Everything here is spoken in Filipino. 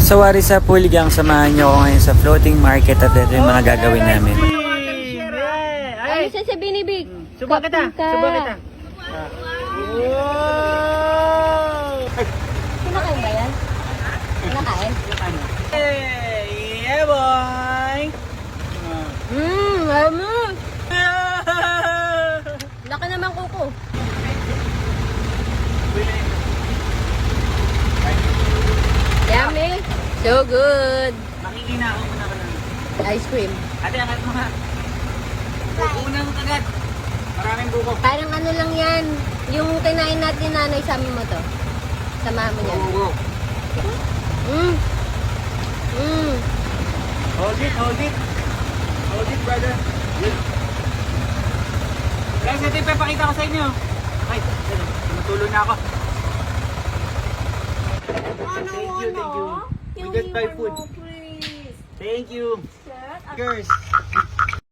So what is up, Puligang? Samahan niyo ako ngayon sa floating market at ito yung mga gagawin namin. Ano siya sa binibig? Suba kita. Suba kita. Kinakain ba yan? Kinakain? Hey, yeah boy! Ano? Laki naman kuko. Yummy. So good. Makikina ako muna ka lang. Ice cream. Ate, angat mo nga. Unang agad. Maraming buko. Parang ano lang yan. Yung kinain natin nanay, sama mo to. Samahan mo yan. Buko. Hold it, hold it. Hold it, brother. Guys, ito yung papakita ko sa inyo. Okay, tumutulong na ako. Thank you, thank you. We got Thai food. Thank you. Girls,